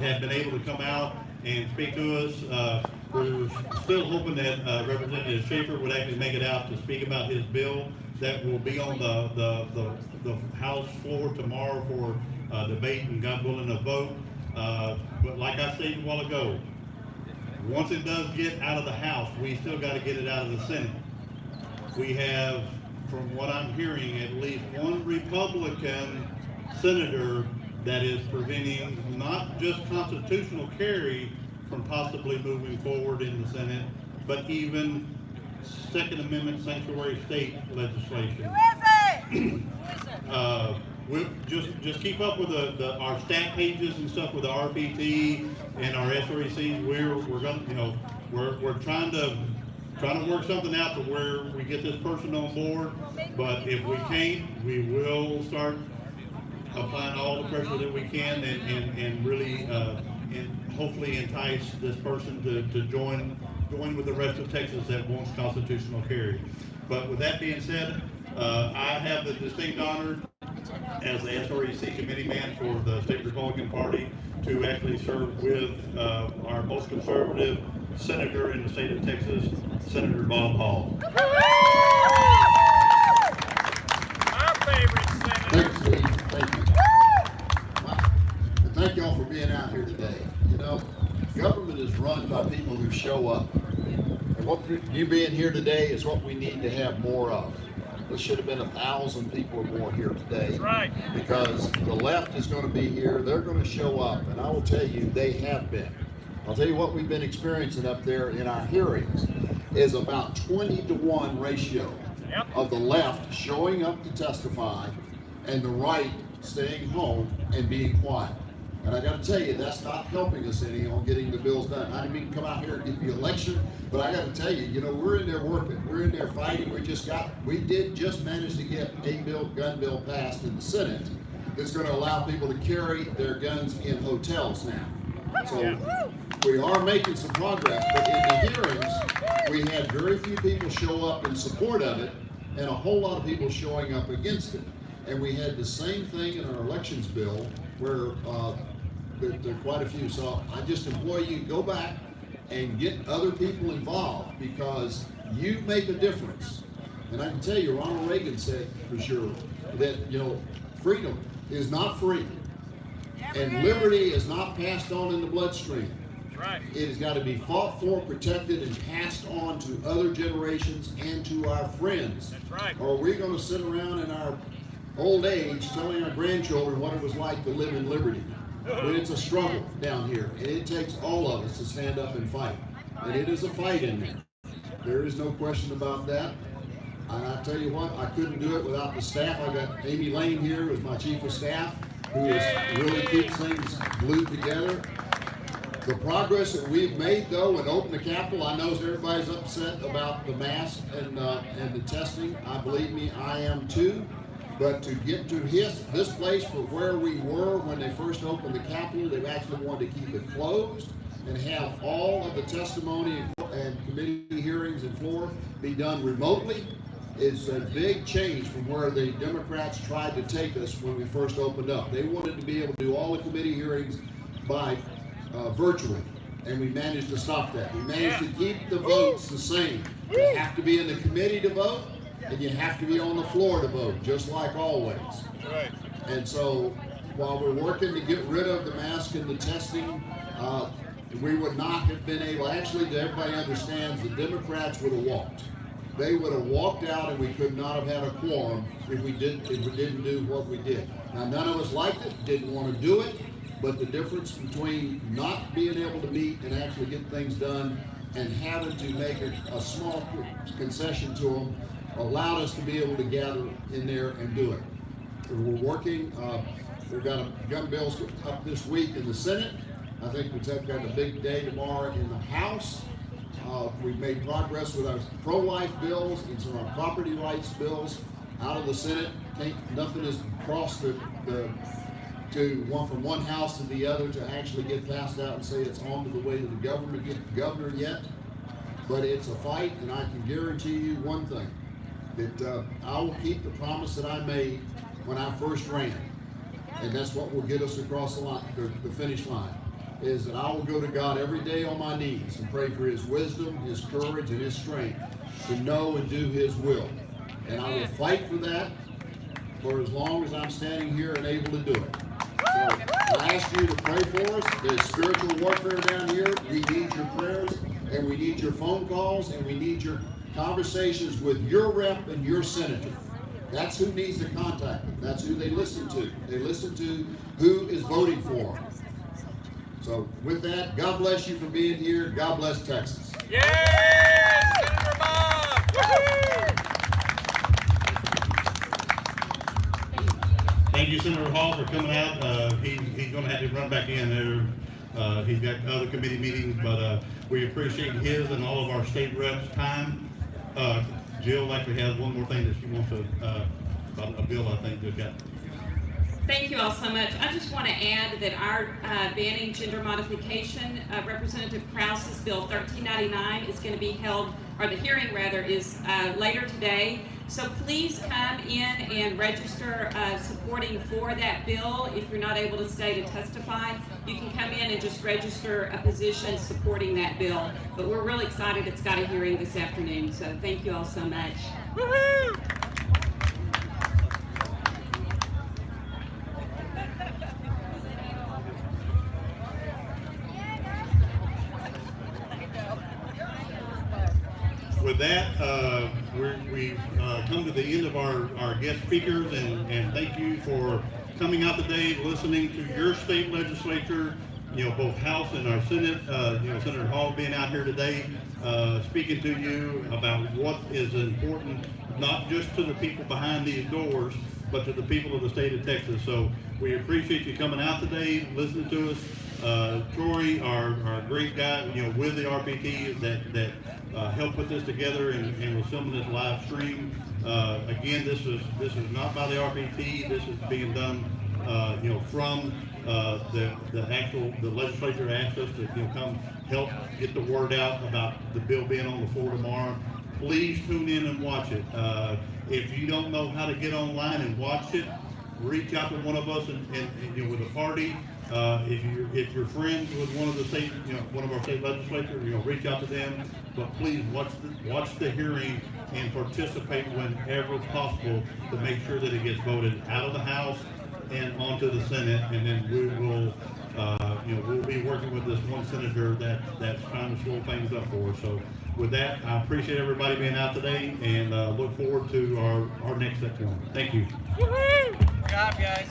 have been able to come out and speak to us. We're still hoping that Representative Schaefer would actually make it out to speak about his bill that will be on the House floor tomorrow for debate and, God willing, a vote. But like I stated a while ago, once it does get out of the House, we still got to get it out of the Senate. We have, from what I'm hearing, at least one Republican senator that is preventing not just constitutional carry from possibly moving forward in the Senate, but even Second Amendment sanctuary state legislation. Who is it? We'll just keep up with our stat pages and stuff with the RPT and our SRECs. We're gonna, we're trying to work something out to where we get this person on board. But if we can't, we will start applying all the pressure that we can and really and hopefully entice this person to join with the rest of Texas that wants constitutional carry. But with that being said, I have the distinct honor as the SREC committee man for the State Republican Party to actually serve with our most conservative senator in the state of Texas, Senator Bob Hall. Our favorite senator. Thanks, Steve. Thank you. And thank y'all for being out here today. You know, government is run by people who show up. And what you being here today is what we need to have more of. There should have been 1,000 people or more here today. That's right. Because the left is going to be here. They're going to show up. And I will tell you, they have been. I'll tell you what we've been experiencing up there in our hearings is about 20-to-1 ratio of the left showing up to testify and the right staying home and being quiet. And I got to tell you, that's not helping us any on getting the bills done. I didn't mean to come out here and get the election, but I got to tell you, we're in there working. We're in there fighting. We did just manage to get a gun bill passed in the Senate that's going to allow people to carry their guns in hotels now. So we are making some progress, but in the hearings, we had very few people show up in support of it and a whole lot of people showing up against it. And we had the same thing in our elections bill where there are quite a few. So I just implore you, go back and get other people involved because you make a difference. And I can tell you, Ronald Reagan said for sure that, freedom is not free. And liberty is not passed on in the bloodstream. Right. It has got to be fought for, protected, and passed on to other generations and to our friends. That's right. Or we're going to sit around in our old age telling our grandchildren what it was like to live in liberty. But it's a struggle down here, and it takes all of us to stand up and fight. And it is a fight in there. There is no question about that. And I tell you what, I couldn't do it without the staff. I got Amy Lane here, who's my chief of staff, who really keeps things glued together. The progress that we've made, though, and open the Capitol, I know everybody's upset about the mask and the testing. Believe me, I am too. But to get to this place for where we were when they first opened the Capitol, they've actually wanted to keep it closed and have all of the testimony and committee hearings and floor be done remotely. Is a big change from where the Democrats tried to take us when we first opened up. They wanted to be able to do all the committee hearings by virtually, and we managed to stop that. We managed to keep the votes the same. You have to be in the committee to vote, and you have to be on the floor to vote, just like always. Right. And so, while we're working to get rid of the mask and the testing, we would not have been able, actually, everybody understands, the Democrats would have walked. They would have walked out and we could not have had a quorum if we didn't do what we did. Now, none of us liked it, didn't want to do it, but the difference between not being able to meet and actually get things done and having to make a small concession to them allowed us to be able to gather in there and do it. We're working, we've got gun bills up this week in the Senate. I think we've got a big day tomorrow in the House. We've made progress with our pro-life bills and some of our property rights bills out of the Senate. Nothing has crossed from one house to the other to actually get passed out and say it's on to the way to the governor yet. But it's a fight, and I can guarantee you one thing, that I will keep the promise that I made when I first ran. And that's what will get us across the line, the finish line. is that I will go to God every day on my knees and pray for His wisdom, His courage, and His strength to know and do His will. And I will fight for that for as long as I'm standing here and able to do it. So I ask you to pray for us. There's spiritual warfare down here. We need your prayers, and we need your phone calls, and we need your conversations with your rep and your senator. That's who needs to contact them. That's who they listen to. They listen to who is voting for them. So with that, God bless you for being here. God bless Texas. Yeah, Senator Bob. Woo-hoo! Thank you, Senator Hall, for coming out. He's going to have to run back in there. He's got other committee meetings, but we appreciate his and all of our state reps' time. Jill actually has one more thing that she wants to, about a bill I think they've got. Thank you all so much. I just want to add that our banning gender modification, Representative Krause's Bill 1399 is going to be held, or the hearing rather, is later today. So please come in and register supporting for that bill. If you're not able to stay to testify, you can come in and just register a position supporting that bill. But we're really excited it's got a hearing this afternoon, so thank you all so much. Woo-hoo! With that, we've come to the end of our guest speakers, and thank you for coming out today, listening to your state legislature, both House and our Senate, Senator Hall being out here today, speaking to you about what is important, not just to the people behind these doors, but to the people of the state of Texas. So we appreciate you coming out today, listening to us. Troy, our great guy, with the RPT that helped put this together and was filming this live stream. Again, this is not by the RPT. This is being done, from the legislature asked us to come help get the word out about the bill being on the floor tomorrow. Please tune in and watch it. If you don't know how to get online and watch it, reach out to one of us and with a party. If you're friends with one of the state, one of our state legislators, reach out to them. But please watch the hearing and participate whenever it's possible to make sure that it gets voted out of the House and onto the Senate. And then we will, we'll be working with this one senator that's trying to slow things up for us. So with that, I appreciate everybody being out today and look forward to our next session. Thank you. Woo-hoo! Good job, guys.